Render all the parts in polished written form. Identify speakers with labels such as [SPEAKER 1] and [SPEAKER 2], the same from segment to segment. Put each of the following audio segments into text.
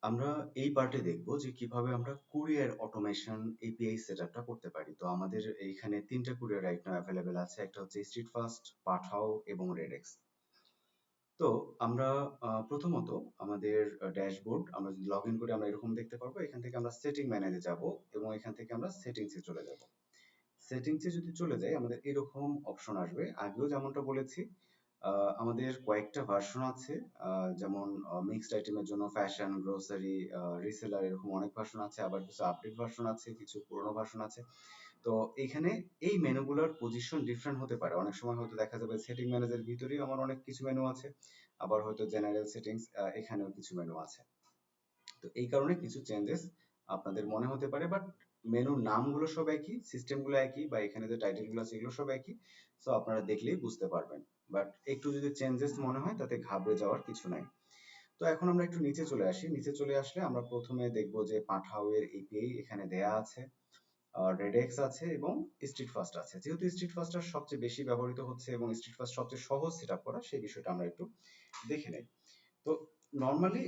[SPEAKER 1] আমরা এই পার্টে দেখব যে কিভাবে আমরা কুরিয়ার অটোমেশন এপিআই সেটআপটা করতে পারি। তো আমাদের এইখানে ৩টা কুরিয়ার রাইট নাও অ্যাভেলেবেল আছে। একটা হচ্ছে স্ট্রিটফাস্ট, পাঠাও এবং রেডেক্স। তো আমরা প্রথমত আমাদের ড্যাশবোর্ড আমরা যদি লগ ইন করি আমরা এরকম দেখতে পারবো। এখান থেকে আমরা সেটিং ম্যানেজে যাব এবং এখান থেকে আমরা সেটিংসে চলে যাব। সেটিংসে যদি চলে যাই আমাদের এরকম অপশন আসবে। আগেও যেমনটা বলেছি আমাদের কয়েকটা ভার্সন আছে। যেমন মিক্সড আইটেমের জন্য ফ্যাশন, গ্রোসারি, রিসেলার এরকম অনেক ভার্সন আছে। আবার কিছু আপডেট ভার্সন আছে, কিছু পুরনো ভার্সন আছে। তো এইখানে এই মেনুগুলোর পজিশন ডিফারেন্ট হতে পারে। অনেক সময় হয়তো দেখা যাবে সেটিং ম্যানেজার ভিতরেই আমার অনেক কিছু মেনু আছে। আবার হয়তো জেনারেল সেটিংস এখানেও কিছু মেনু আছে। তো এই কারণে কিছু চেঞ্জেস আপনাদের মনে হতে পারে, বাট মেনুর নামগুলো সব একই, সিস্টেমগুলো একই, বা এখানে যে টাইটেলগুলো আছে এগুলো সব একই। সো আপনারা দেখলেই বুঝতে পারবেন। বাট একটু যদি চেঞ্জেস মনে হয় তাতে ঘাবড়ে যাওয়ার কিছু নাই। তো এখন আমরা একটু নিচে চলে আসি। নিচে চলে আসলে আমরা প্রথমে দেখব যে পাঠাও এর এপিআই এখানে দেয়া আছে, রেডেক্স আছে এবং স্ট্রিটফাস্ট আছে। যেহেতু স্ট্রিটফাস্টটা সবচেয়ে বেশি ব্যবহৃত হচ্ছে এবং স্ট্রিটফাস্ট সবচেয়ে সহজ সেটআপ করা, সেই বিষয়টা আমরা একটু দেখে নেই। তো নরমালি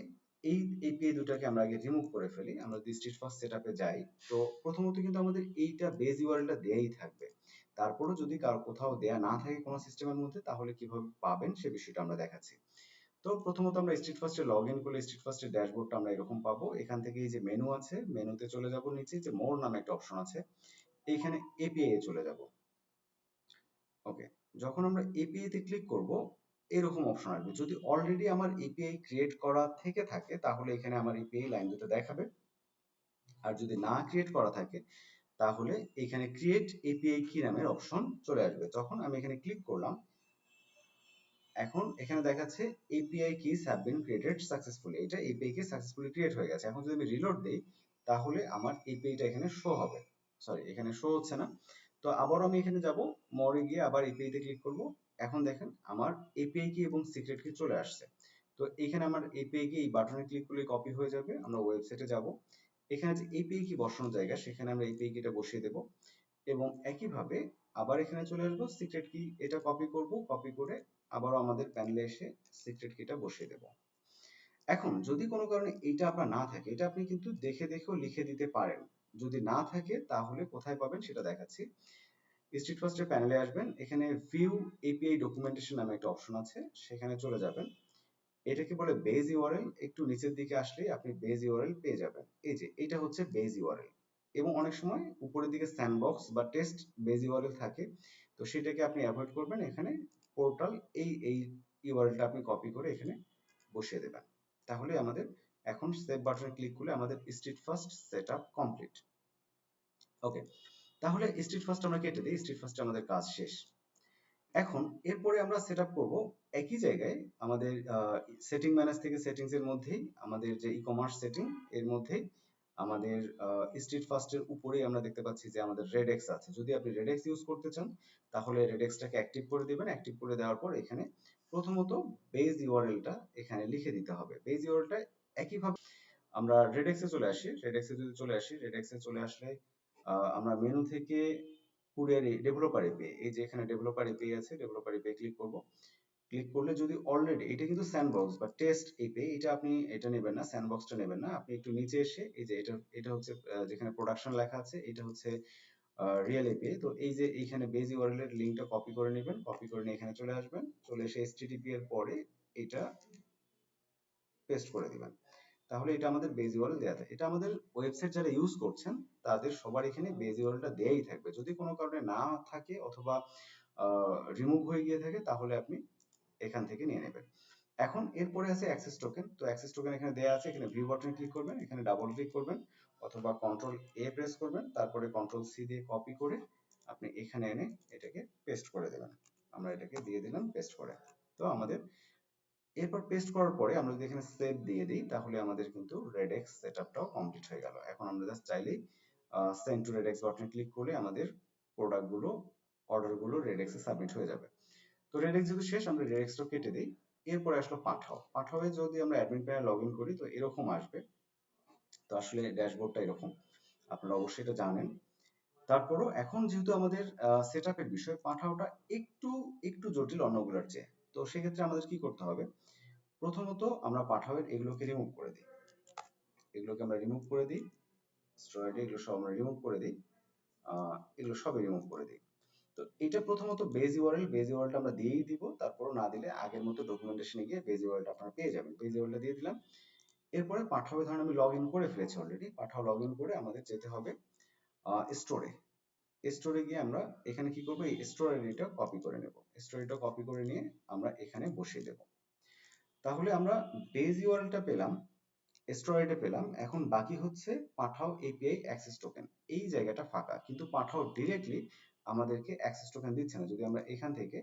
[SPEAKER 1] এই এপিআই দুটাকে আমরা আগে রিমুভ করে ফেলি। আমরা যদি স্ট্রিটফাস্ট সেটআপে যাই, তো প্রথমত কিন্তু আমাদের এইটা বেজ ইউআরএলটা দেয়াই থাকবে। তারপরেও যদি কারো কোথাও দেয়া না থাকে কোনো সিস্টেমের মধ্যে, তাহলে কিভাবে পাবেন সে বিষয়টা আমরা দেখাচ্ছি। তো প্রথমত আমরা স্ট্রিটফাস্টে লগ ইন করলে স্ট্রিটফাস্টের ড্যাশবোর্ডটা আমরা এরকম পাবো। এখান থেকে এই যে মেনু আছে, মেনুতে চলে যাব, নিচে যে মোর নামে একটা অপশন আছে, এইখানে এপিআই এ চলে যাব। ওকে, যখন আমরা এপিআই তে ক্লিক করব এরকম অপশন আসবে। যদি অলরেডি আমার এপিআই ক্রিয়েট করা থেকে থাকে তাহলে এখানে আমার এপিআই লাইন দুটো দেখাবে। আর যদি না ক্রিয়েট করা থাকে তাহলে এখানে ক্রিয়েট এপিআই কি নামের অপশন চলে আসবে। যখন আমি এখানে ক্লিক করলাম, এখন এখানে দেখাচ্ছে API kiss have been created successfully. এটা এপিআই কি সাকসেসফুলি ক্রিয়েট হয়ে গেছে। এখন যদি আমি রিলোড দেই তাহলে আমার এপিআইটা এখানে শো হবে। সরি, এখানে শো হচ্ছে না। তো আবারও আমি এখানে যাব, মোরে গিয়ে আবার এপিআই তে ক্লিক করব। এখন দেখেন আমার এপিআই কি এবং সিক্রেট কি চলে আসছে। তো এখানে আমার এপিআই কি এই বাটনে ক্লিক করলে কপি হয়ে যাবে। আমরা ওয়েবসাইটে যাব, এখানে যে এপিআই কি বসানোর জায়গা সেখানে আমরা এপিআই কিটা বসিয়ে দেব এবং একইভাবে আবার এখানে চলে আসবো, সিক্রেট কি এটা কপি করব, কপি করে আবারও আমাদের প্যানেলে এসে সিক্রেট কিটা বসিয়ে দেব। এখন যদি কোনো কারণে এটা আপনার না থাকে, এটা আপনি কিন্তু দেখে দেখেও লিখে দিতে পারেন। যদি না থাকে তাহলে কোথায় পাবেন সেটা দেখাচ্ছি। স্ট্রিটফাস্টের প্যানেলে আসবেন, এখানে ভিউ এপিআই ডকুমেন্টেশন নামে একটা অপশন আছে, সেখানে চলে যাবেন। এটাকে বলে বেজ ইউআরএল। একটু নিচের দিকে আসলেই আপনি বেজ ইউআরএল পেয়ে যাবেন। এই যে এটা হচ্ছে বেজ ইউআরএল। এবং অনেক সময় উপরের দিকে স্যান্ডবক্স বা টেস্ট বেজ ইউআরএল থাকে, তো সেটাকে আপনি অ্যাভয়েড করবেন। এখানে পোর্টাল এই ইউআরএলটা আপনি কপি করে এখানে বসিয়ে দেবেন। তাহলে আমাদের এখন সেভ বাটনে ক্লিক করলে আমাদের স্ট্রিটফাস্ট সেটআপ কমপ্লিট। ওকে, তাহলে স্ট্রিটফাস্ট আমরা কেটে দিই, স্ট্রিটফাস্টে আমাদের কাজ শেষ। এখন এরপরে আমরা সেট আপ করবো একই জায়গায় আমাদের সেটিং ম্যানেজ থেকে সেটিংস এর মধ্যেই আমাদের যে ই কমার্স সেটিং এর মধ্যেই আমাদের স্ট্রিট ফাস্টের উপরেই আমরা দেখতে পাচ্ছি যে আমাদের রেডেক্স আছে। যদি আপনি রেডেক্স ইউজ করতে চান তাহলে রেডেক্সটাকে অ্যাক্টিভ করে দিবেন। অ্যাক্টিভ করে দেওয়ার পর এখানে প্রথমত বেজ ইউআরএলটা এখানে লিখে দিতে হবে। বেজ ইউআরএলটা একইভাবে আমরা রেডেক্সে চলে আসি। রেডেক্সে যদি চলে আসি, রেডেক্সে চলে আসলে আমরা মেনু থেকে কুরিয়ার ডেভেলপার এপিআই, এই যে এখানে ডেভেলপার এপিআই আছে, ডেভেলপার এপিআই ক্লিক করব। ক্লিক করলে যদি অলরেডি এটা কিন্তু স্যান্ডবক্স বা টেস্ট এপিআই, এটা আপনি এটা নেবেন না, স্যান্ডবক্সটা নেবেন না। আপনি একটু নিচে এসে এই যে এটা হচ্ছে যেখানে প্রোডাকশন লেখা আছে এটা হচ্ছে রিয়েল এপিআই। তো এই যে এইখানে বেজ ইউআরএল এর লিংকটা কপি করে নেবেন, কপি করে নিয়ে এখানে চলে আসবেন, চলে এসে এইচটিটিপি এর পরে এটা পেস্ট করে দিবেন। তাহলে এটা আমাদের বেজ ইউআরএল দেয়া থাকে। এটা আমাদের ওয়েবসাইট যারা ইউজ করছেন তাদের সবার এখানে বেজ ইউআরএলটা দেয়াই থাকবে। যদি কোনো কারণে না থাকে অথবা রিমুভ হয়ে গিয়ে থাকে তাহলে আপনি এখান থেকে নিয়ে নেবেন। এখন এরপরে আছে অ্যাক্সেস টোকেন। তো অ্যাক্সেস টোকেন এখানে দেয়া আছে, এখানে ভিউ বাটনে ক্লিক করবেন, এখানে ডাবল ক্লিক করবেন অথবা কন্ট্রোল এ প্রেস করবেন, তারপরে কন্ট্রোল সি দিয়ে কপি করে আপনি এখানে এনে এটাকে পেস্ট করে দেবেন। আমরা এটাকে দিয়ে দিলাম পেস্ট করে। তো আমাদের এরপর পেস্ট করার পরে আমরা যদি এখানে সেভ দিয়ে দিই তাহলে আমাদের কিন্তু রেডেক্স সেটআপটাও কমপ্লিট হয়ে গেল। এখন আমরা জাস্ট চাইলেই সেন্ড টু রেডেক্স বাটনে ক্লিক করলে আমাদের প্রোডাক্টগুলো অর্ডারগুলো রেডেক্সে সাবমিট হয়ে যাবে। তো রেডেক্স যেহেতু শেষ আমরা রেডেক্সটা কেটে দিই। এরপরে আসলো পাঠাও। পাঠাওয়ে যদি আমরা অ্যাডমিন প্যানেল লগ ইন করি তো এরকম আসবে। তো আসলে ড্যাশবোর্ডটা এরকম, আপনারা অবশ্যই এটা জানেন। তারপরও এখন যেহেতু আমাদের সেটআপের বিষয়, পাঠাওটা একটু একটু জটিল অন্যগুলোর চেয়ে। তো সেক্ষেত্রে আমাদের কি করতে হবে, প্রথমত আমরা পাঠাওয়ের এগুলোকে রিমুভ করে দিই। এগুলোকে আমরা রিমুভ করে দিই, স্টোর আইডি এগুলো সব আমরা রিমুভ করে দিই, এগুলো সবই রিমুভ করে দিই। তো এটা প্রথমত বেজ ইউআরএলটা আমরা দিয়েই দিব, তারপর না দিলে আগের মতো ডকুমেন্টেশনে গিয়ে বেজ ইউআরএলটা আপনারা পেয়ে যাবেন। বেজ ইউআরএলটা দিয়ে দিলাম। এরপরে পাঠাও ধরেন আমি লগ ইন করে ফেলেছি অলরেডি, পাঠাও লগ ইন করে আমাদের যেতে হবে স্টোরে। স্টোরে গিয়ে আমরা এখানে কি করবো, এই স্টোর আইডিটা কপি করে নেব। স্টোর আইডিটা কপি করে নিয়ে আমরা এখানে বসিয়ে দেব। তাহলে আমরা বেজ ইউআরএলটা পেলাম, স্টোর আইডিটা পেলাম, এখন বাকি হচ্ছে পাঠাও এপিআই অ্যাক্সেস টোকেন। এই জায়গাটা ফাঁকা, কিন্তু পাঠাও ডিরেক্টলি আমাদেরকে অ্যাক্সেস টোকেন দিচ্ছে না। যদি আমরা এখান থেকে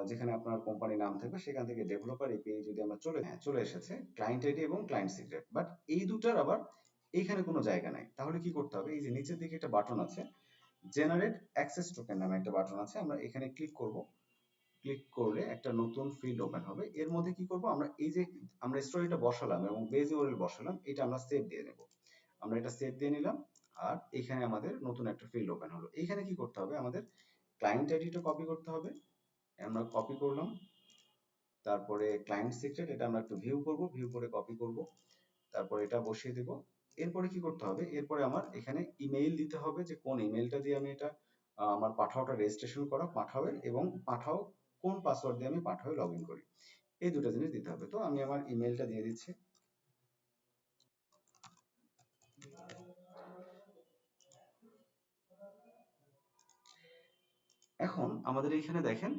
[SPEAKER 1] যেখানে আপনার কোম্পানির নাম থাকবে সেখান থেকে ডেভেলপার এপিআই যদি আমরা চলে এসেছে ক্লায়েন্ট আইডি এবং ক্লায়েন্ট সিক্রেট, বাট এই দুটার আবার এইখানে কোনো জায়গা নাই। তাহলে কি করতে হবে, এই যে নিচের দিকে একটা বাটন আছে, জেনারেট অ্যাক্সেস টোকেন নামে একটা বাটন আছে, আমরা এখানে ক্লিক করব। ক্লিক করলে একটা নতুন ফিল্ড ওপেন হবে। এর মধ্যে কি করব, আমরা এই যে আমরা স্টোরিটা বসালাম এবং বেজ ইউআরএল বসালাম, এটা আমরা সেভ দিয়ে নেব। আমরা এটা সেভ দিয়ে নিলাম। আর এখানে আমাদের নতুন একটা ফিল্ড ওপেন হলো। এইখানে কি করতে হবে, আমাদের ক্লায়েন্ট আইডিটা কপি করতে হবে। আমরা কপি করলাম, তারপরে ক্লায়েন্ট সিক্রেট এটা আমরা একটু ভিউ করব, ভিউ করে কপি করব, তারপর এটা বসিয়ে দেব। এরপরে কি করতে হবে, এরপরে আমার এখানে ইমেইল দিতে হবে, যে কোন ইমেইলটা দিয়ে আমি এটা আমার পাঠাওটা রেজিস্ট্রেশন করা পাঠাওয়ের, এবং পাঠাও কোন পাসওয়ার্ড দিয়ে আমি পাঠাওয়ে লগ ইন করি, এই দুটো জিনিস দিতে হবে। তো আমি আমার ইমেইলটা দিয়ে দিচ্ছি। এখন আমাদের এইখানে দেখেন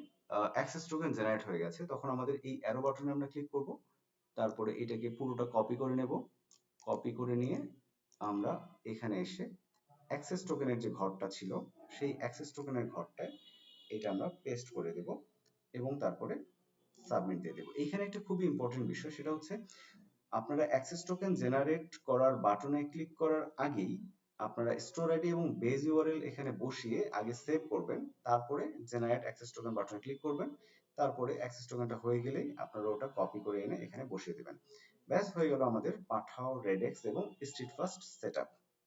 [SPEAKER 1] অ্যাক্সেস টোকেন জেনারেট হয়ে গেছে। তখন আমাদের এই অ্যারো বাটনে আমরা ক্লিক করব, তারপরে এটাকে পুরোটা কপি করে নেব। কপি করে নিয়ে আমরা এখানে এসে অ্যাক্সেস টোকেনের যে ঘরটা ছিল সেই অ্যাক্সেস টোকেনের ঘরটায় এটা আমরা পেস্ট করে দেব এবং তারপরে সাবমিট দিয়ে দেব। এইখানে একটা খুবই ইম্পর্টেন্ট বিষয়, সেটা হচ্ছে আপনারা অ্যাক্সেস টোকেন জেনারেট করার বাটনে ক্লিক করার আগেই আপনারা স্টোর আইডি এবং বেজ ইউআরএল এখানে বসিয়ে আগে সেভ করবেন, তারপরে জেনারেট অ্যাক্সেস টোকেন বাটনে ক্লিক করবেন। তারপরে অ্যাক্সেস টোকেনটা হয়ে গেলেই আপনারা ওটা কপি করে এনে এখানে বসিয়ে দেবেন। ব্যাস হয়ে গেল আমাদের পাঠাও রেডেক্স এবং স্ট্রিট ফাস্ট সেটআপ।